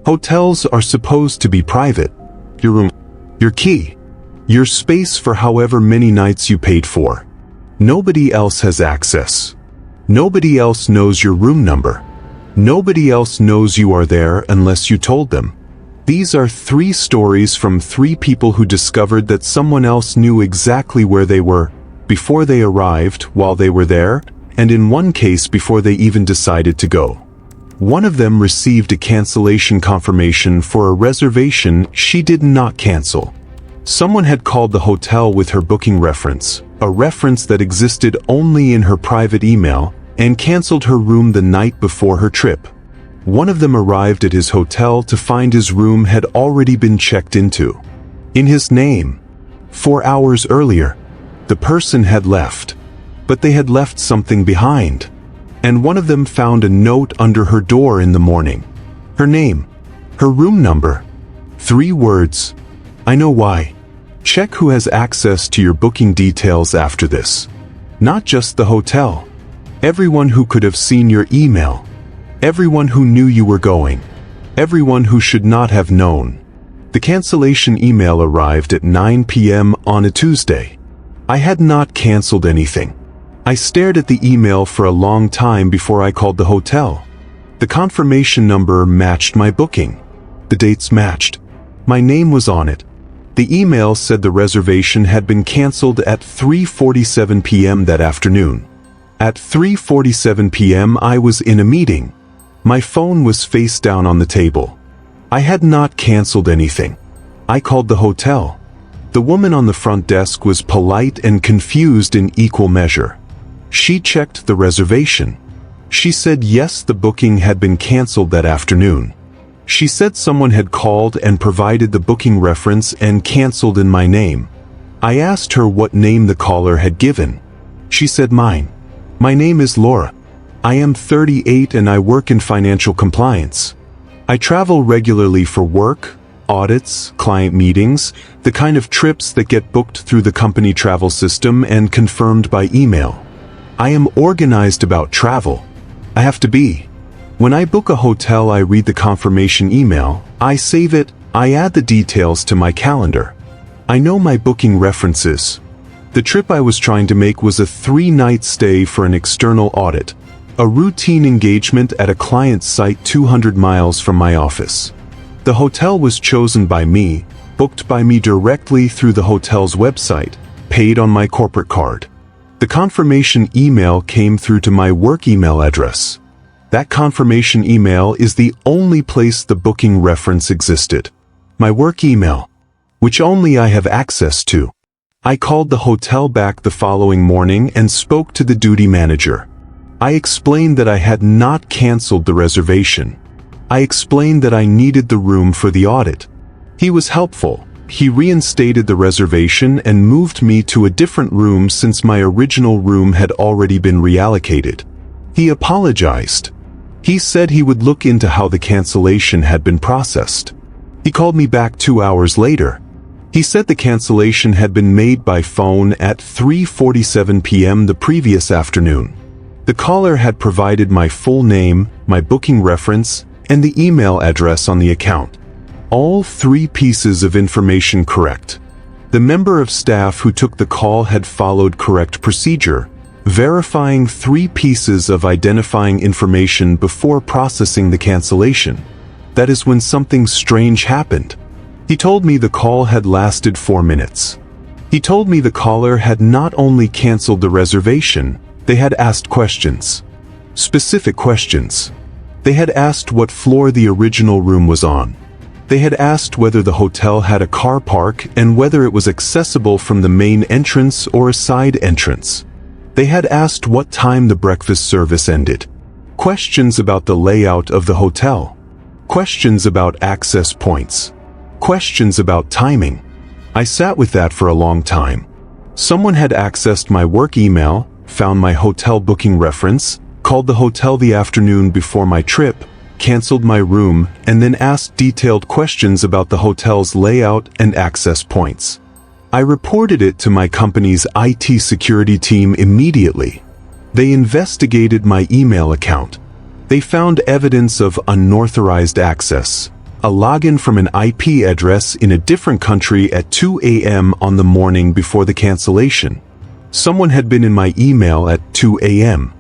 Hotels are supposed to be private. Your room, your key, your space for however many nights you paid for. Nobody else has access. Nobody else knows your room number. Nobody else knows you are there unless you told them. These are 3 stories from 3 people who discovered that someone else knew exactly where they were before they arrived, while they were there, and in one case before they even decided to go. One of them received a cancellation confirmation for a reservation she did not cancel. Someone had called the hotel with her booking reference, a reference that existed only in her private email, and canceled her room the night before her trip. One of them arrived at his hotel to find his room had already been checked into. In his name. 4 hours earlier, the person had left. But they had left something behind. And one of them found a note under her door in the morning. Her name. Her room number. 3 words. I know why. Check who has access to your booking details after this. Not just the hotel. Everyone who could have seen your email. Everyone who knew you were going. Everyone who should not have known. The cancellation email arrived at 9 p.m. on a Tuesday. I had not canceled anything. I stared at the email for a long time before I called the hotel. The confirmation number matched my booking. The dates matched. My name was on it. The email said the reservation had been canceled at 3:47 p.m. that afternoon. At 3:47 p.m. I was in a meeting. My phone was face down on the table. I had not canceled anything. I called the hotel. The woman on the front desk was polite and confused in equal measure. She checked the reservation. She said yes, the booking had been canceled that afternoon. She said someone had called and provided the booking reference and canceled in my name. I asked her what name the caller had given. She said mine. My name is Laura. I am 38 and I work in financial compliance. I travel regularly for work, audits, client meetings, the kind of trips that get booked through the company travel system and confirmed by email. I am organized about travel. I have to be. When I book a hotel, I read the confirmation email, I save it, I add the details to my calendar. I know my booking references. The trip I was trying to make was a 3-night stay for an external audit. A routine engagement at a client's site 200 miles from my office. The hotel was chosen by me, booked by me directly through the hotel's website, paid on my corporate card. The confirmation email came through to my work email address. That confirmation email is the only place the booking reference existed. My work email, which only I have access to. I called the hotel back the following morning and spoke to the duty manager. I explained that I had not canceled the reservation. I explained that I needed the room for the audit. He was helpful. He reinstated the reservation and moved me to a different room since my original room had already been reallocated. He apologized. He said he would look into how the cancellation had been processed. He called me back 2 hours later. He said the cancellation had been made by phone at 3:47 p.m. the previous afternoon. The caller had provided my full name, my booking reference, and the email address on the account. All 3 pieces of information correct. The member of staff who took the call had followed correct procedure, verifying 3 pieces of identifying information before processing the cancellation. That is when something strange happened. He told me the call had lasted 4 minutes. He told me the caller had not only canceled the reservation, they had asked questions. Specific questions. They had asked what floor the original room was on. They had asked whether the hotel had a car park and whether it was accessible from the main entrance or a side entrance. They had asked what time the breakfast service ended. Questions about the layout of the hotel. Questions about access points. Questions about timing. I sat with that for a long time. Someone had accessed my work email, found my hotel booking reference, called the hotel the afternoon before my trip, canceled my room, and then asked detailed questions about the hotel's layout and access points. I reported it to my company's IT security team immediately. They investigated my email account. They found evidence of unauthorized access, a login from an IP address in a different country at 2 a.m. on the morning before the cancellation. Someone had been in my email at 2 a.m.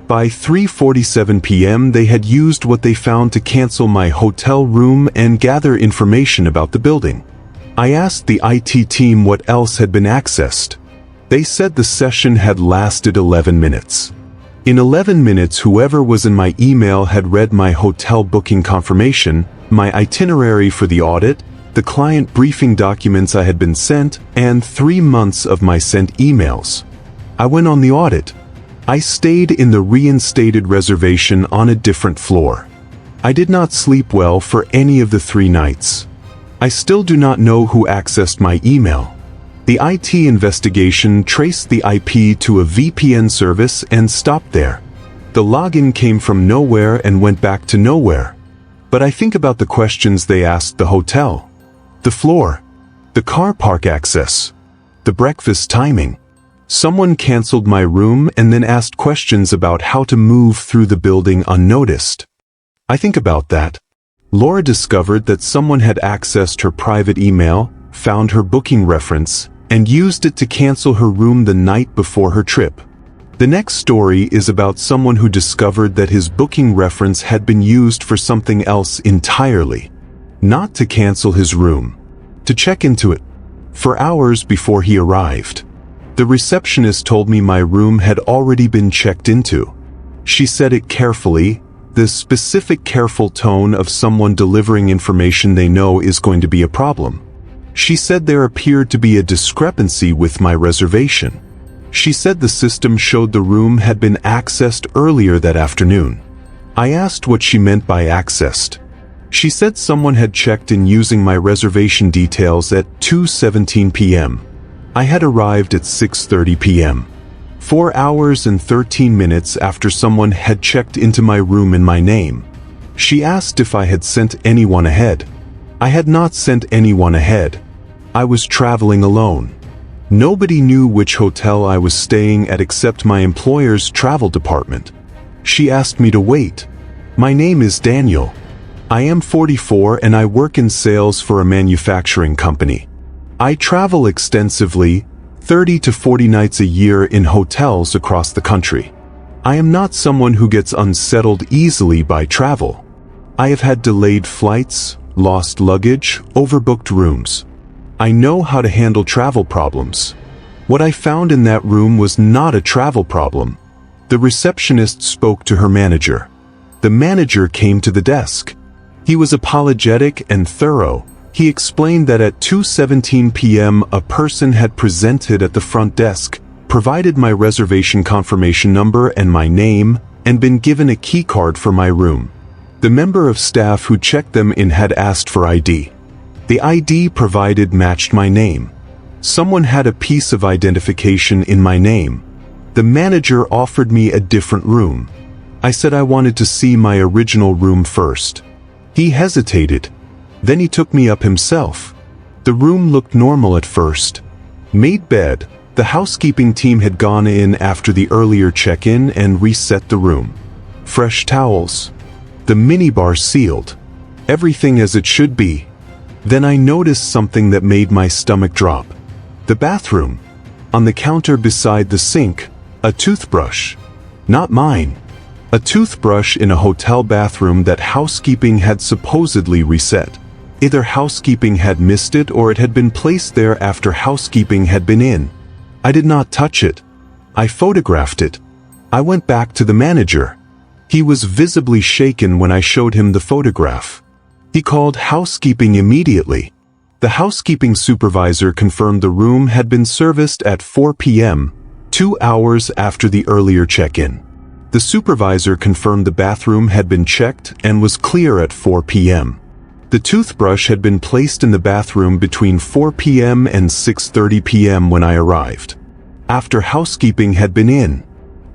By 3:47 p.m. they had used what they found to cancel my hotel room and gather information about the building. I asked the IT team what else had been accessed. They said the session had lasted 11 minutes. In 11 minutes, whoever was in my email had read my hotel booking confirmation, my itinerary for the audit, the client briefing documents I had been sent, and 3 months of my sent emails. I went on the audit. I stayed in the reinstated reservation on a different floor. I did not sleep well for any of the 3 nights. I still do not know who accessed my email. The IT investigation traced the IP to a VPN service and stopped there. The login came from nowhere and went back to nowhere. But I think about the questions they asked the hotel, the floor, the car park access, the breakfast timing. Someone canceled my room and then asked questions about how to move through the building unnoticed. I think about that. Laura discovered that someone had accessed her private email, found her booking reference, and used it to cancel her room the night before her trip. The next story is about someone who discovered that his booking reference had been used for something else entirely. Not to cancel his room, to check into it. For hours before he arrived. The receptionist told me my room had already been checked into. She said it carefully, the specific careful tone of someone delivering information they know is going to be a problem. She said there appeared to be a discrepancy with my reservation. She said the system showed the room had been accessed earlier that afternoon. I asked what she meant by accessed. She said someone had checked in using my reservation details at 2:17 p.m. I had arrived at 6:30 p.m. 4 hours and 13 minutes after someone had checked into my room in my name. She asked if I had sent anyone ahead. I had not sent anyone ahead. I was traveling alone. Nobody knew which hotel I was staying at except my employer's travel department. She asked me to wait. My name is Daniel. I am 44 and I work in sales for a manufacturing company. I travel extensively, 30 to 40 nights a year in hotels across the country. I am not someone who gets unsettled easily by travel. I have had delayed flights, lost luggage, overbooked rooms. I know how to handle travel problems. What I found in that room was not a travel problem. The receptionist spoke to her manager. The manager came to the desk. He was apologetic and thorough. He explained that at 2:17 p.m. a person had presented at the front desk, provided my reservation confirmation number and my name, and been given a key card for my room. The member of staff who checked them in had asked for ID. The ID provided matched my name. Someone had a piece of identification in my name. The manager offered me a different room. I said I wanted to see my original room first. He hesitated. Then he took me up himself. The room looked normal at first. Made bed. The housekeeping team had gone in after the earlier check-in and reset the room. Fresh towels. The minibar sealed. Everything as it should be. Then I noticed something that made my stomach drop. The bathroom. On the counter beside the sink, a toothbrush. Not mine. A toothbrush in a hotel bathroom that housekeeping had supposedly reset. Either housekeeping had missed it or it had been placed there after housekeeping had been in. I did not touch it. I photographed it. I went back to the manager. He was visibly shaken when I showed him the photograph. He called housekeeping immediately. The housekeeping supervisor confirmed the room had been serviced at 4 p.m., 2 hours after the earlier check-in. The supervisor confirmed the bathroom had been checked and was clear at 4 p.m. The toothbrush had been placed in the bathroom between 4 p.m. and 6:30 p.m. when I arrived. After housekeeping had been in,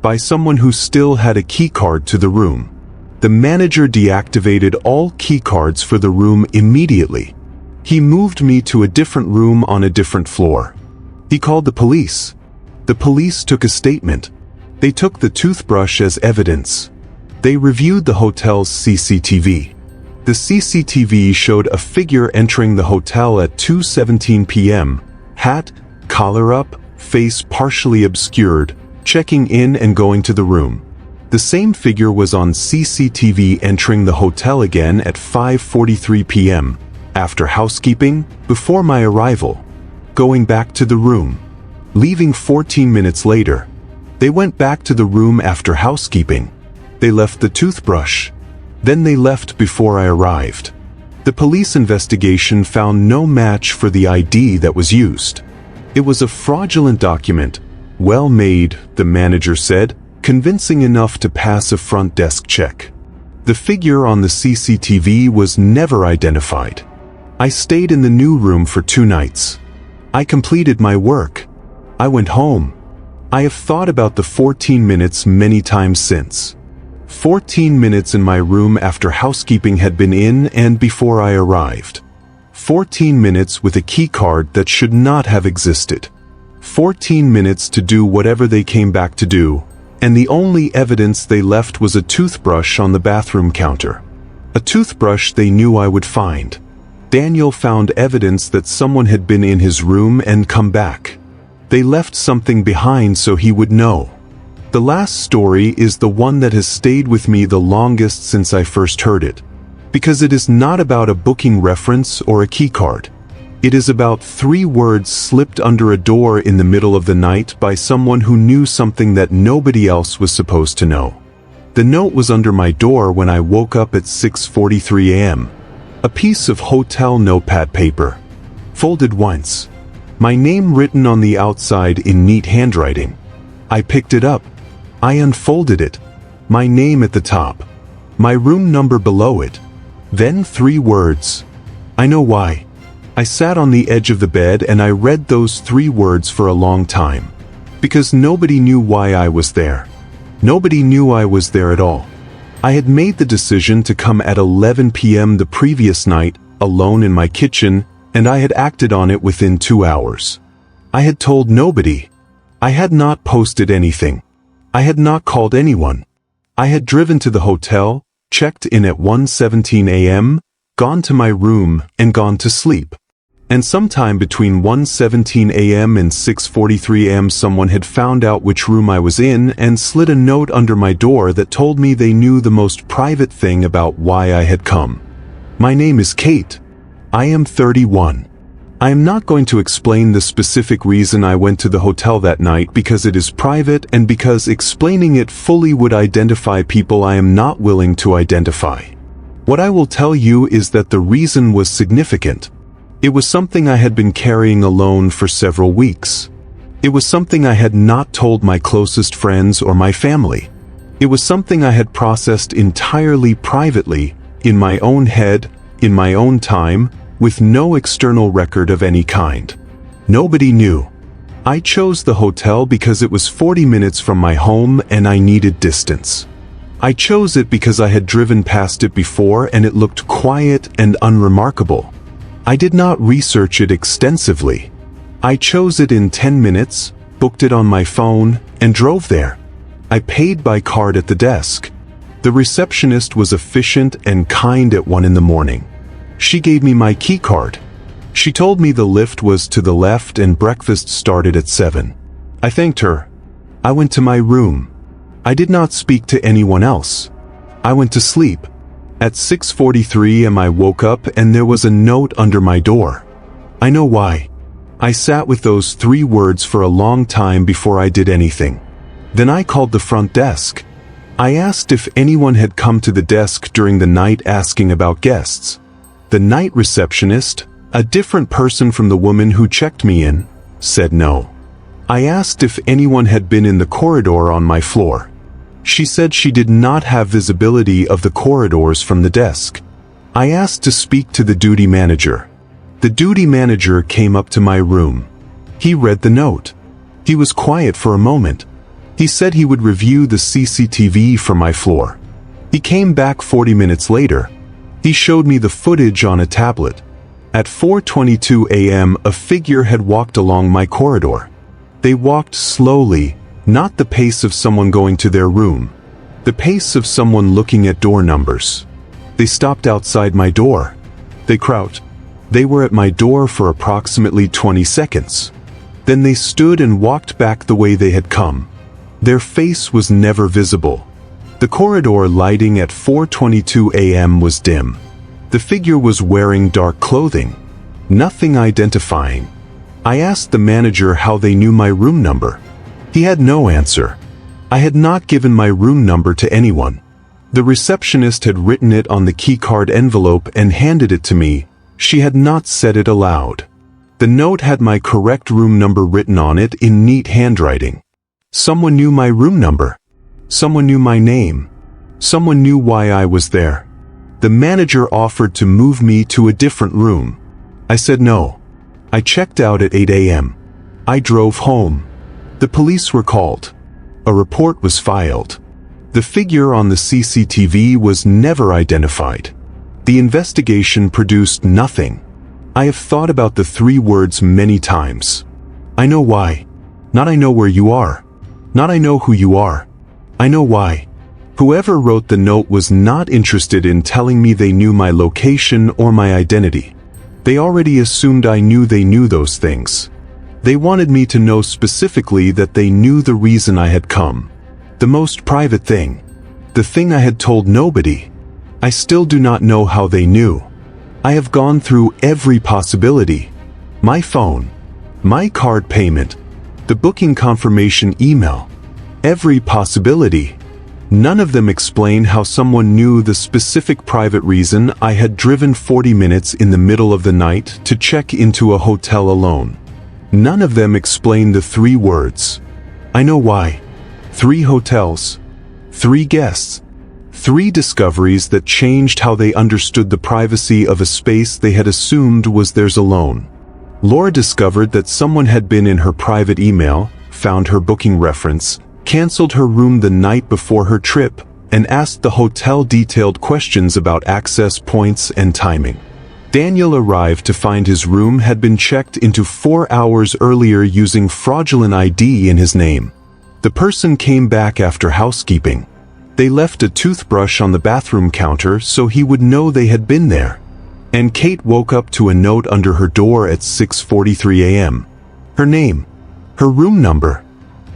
by someone who still had a key card to the room. The manager deactivated all key cards for the room immediately. He moved me to a different room on a different floor. He called the police. The police took a statement. They took the toothbrush as evidence. They reviewed the hotel's CCTV. The CCTV showed a figure entering the hotel at 2:17 p.m., hat, collar up, face partially obscured, checking in and going to the room. The same figure was on CCTV entering the hotel again at 5:43 p.m., after housekeeping, before my arrival, going back to the room, leaving 14 minutes later. They went back to the room after housekeeping. They left the toothbrush. Then they left before I arrived. The police investigation found no match for the ID that was used. It was a fraudulent document, well made, the manager said, convincing enough to pass a front desk check. The figure on the CCTV was never identified. I stayed in the new room for 2 nights. I completed my work. I went home. I have thought about the 14 minutes many times since. 14 minutes in my room after housekeeping had been in and before I arrived. 14 minutes with a key card that should not have existed. 14 minutes to do whatever they came back to do, and the only evidence they left was a toothbrush on the bathroom counter. A toothbrush they knew I would find. Daniel found evidence that someone had been in his room and come back. They left something behind so he would know. The last story is the one that has stayed with me the longest since I first heard it, because it is not about a booking reference or a keycard. It is about 3 words slipped under a door in the middle of the night by someone who knew something that nobody else was supposed to know. The note was under my door when I woke up at 6:43 a.m. A piece of hotel notepad paper, folded once. My name written on the outside in neat handwriting. I picked it up. I unfolded it. My name at the top. My room number below it. Then 3 words. I know why. I sat on the edge of the bed and I read those 3 words for a long time. Because nobody knew why I was there. Nobody knew I was there at all. I had made the decision to come at 11 p.m. the previous night, alone in my kitchen, and I had acted on it within 2 hours. I had told nobody. I had not posted anything. I had not called anyone. I had driven to the hotel, checked in at 1:17 a.m., gone to my room, and gone to sleep. And sometime between 1:17 a.m. and 6:43 a.m. someone had found out which room I was in and slid a note under my door that told me they knew the most private thing about why I had come. My name is Kate. I am 31. I am not going to explain the specific reason I went to the hotel that night because it is private and because explaining it fully would identify people I am not willing to identify. What I will tell you is that the reason was significant. It was something I had been carrying alone for several weeks. It was something I had not told my closest friends or my family. It was something I had processed entirely privately, in my own head, in my own time, with no external record of any kind. Nobody knew. I chose the hotel because it was 40 minutes from my home and I needed distance. I chose it because I had driven past it before and it looked quiet and unremarkable. I did not research it extensively. I chose it in 10 minutes, booked it on my phone, and drove there. I paid by card at the desk. The receptionist was efficient and kind at 1 in the morning. She gave me my key card. She told me the lift was to the left and breakfast started at 7. I thanked her. I went to my room. I did not speak to anyone else. I went to sleep. At 6:43 am I woke up and there was a note under my door. I know why. I sat with those 3 words for a long time before I did anything. Then I called the front desk. I asked if anyone had come to the desk during the night asking about guests. The night receptionist, a different person from the woman who checked me in, said no. I asked if anyone had been in the corridor on my floor. She said she did not have visibility of the corridors from the desk. I asked to speak to the duty manager. The duty manager came up to my room. He read the note. He was quiet for a moment. He said he would review the CCTV from my floor. He came back 40 minutes later. He showed me the footage on a tablet. At 4:22 a.m. a figure had walked along my corridor. They walked slowly, not the pace of someone going to their room. The pace of someone looking at door numbers. They stopped outside my door. They crouched. They were at my door for approximately 20 seconds. Then they stood and walked back the way they had come. Their face was never visible. The corridor lighting at 4:22 a.m. was dim. The figure was wearing dark clothing. Nothing identifying. I asked the manager how they knew my room number. He had no answer. I had not given my room number to anyone. The receptionist had written it on the keycard envelope and handed it to me. She had not said it aloud. The note had my correct room number written on it in neat handwriting. Someone knew my room number. Someone knew my name. Someone knew why I was there. The manager offered to move me to a different room. I said no. I checked out at 8 a.m. I drove home. The police were called. A report was filed. The figure on the CCTV was never identified. The investigation produced nothing. I have thought about the 3 words many times. I know why. Not I know where you are. Not I know who you are. I know why. Whoever wrote the note was not interested in telling me they knew my location or my identity. They already assumed I knew they knew those things. They wanted me to know specifically that they knew the reason I had come. The most private thing. The thing I had told nobody. I still do not know how they knew. I have gone through every possibility. My phone. My card payment. The booking confirmation email. Every possibility. None of them explain how someone knew the specific private reason I had driven 40 minutes in the middle of the night to check into a hotel alone. None of them explain the 3 words. I know why. 3 hotels. 3 guests. 3 discoveries that changed how they understood the privacy of a space they had assumed was theirs alone. Laura discovered that someone had been in her private email, found her booking reference, canceled her room the night before her trip, and asked the hotel detailed questions about access points and timing. Daniel arrived to find his room had been checked into 4 hours earlier using fraudulent ID in his name. The person came back after housekeeping. They left a toothbrush on the bathroom counter so he would know they had been there. And Kate woke up to a note under her door at 6:43 a.m. Her name. Her room number.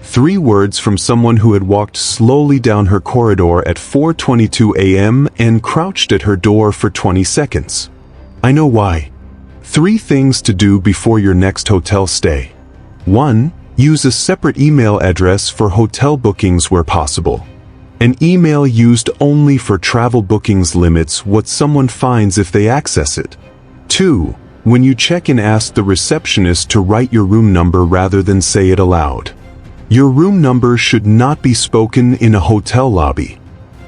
3 words from someone who had walked slowly down her corridor at 4:22 a.m. and crouched at her door for 20 seconds. I know why. 3 things to do before your next hotel stay. 1. Use a separate email address for hotel bookings where possible. An email used only for travel bookings limits what someone finds if they access it. 2. When you check in, ask the receptionist to write your room number rather than say it aloud. Your room number should not be spoken in a hotel lobby.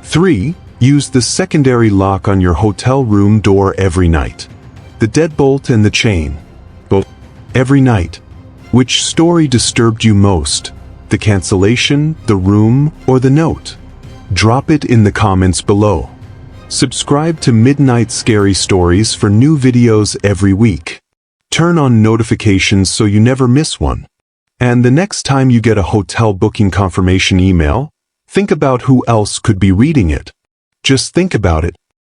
3. Use the secondary lock on your hotel room door every night. The deadbolt and the chain. Both. Every night. Which story disturbed you most? The cancellation, the room, or the note? Drop it in the comments below. Subscribe to Midnight Scary Stories for new videos every week. Turn on notifications so you never miss one. And the next time you get a hotel booking confirmation email, think about who else could be reading it. Just think about it.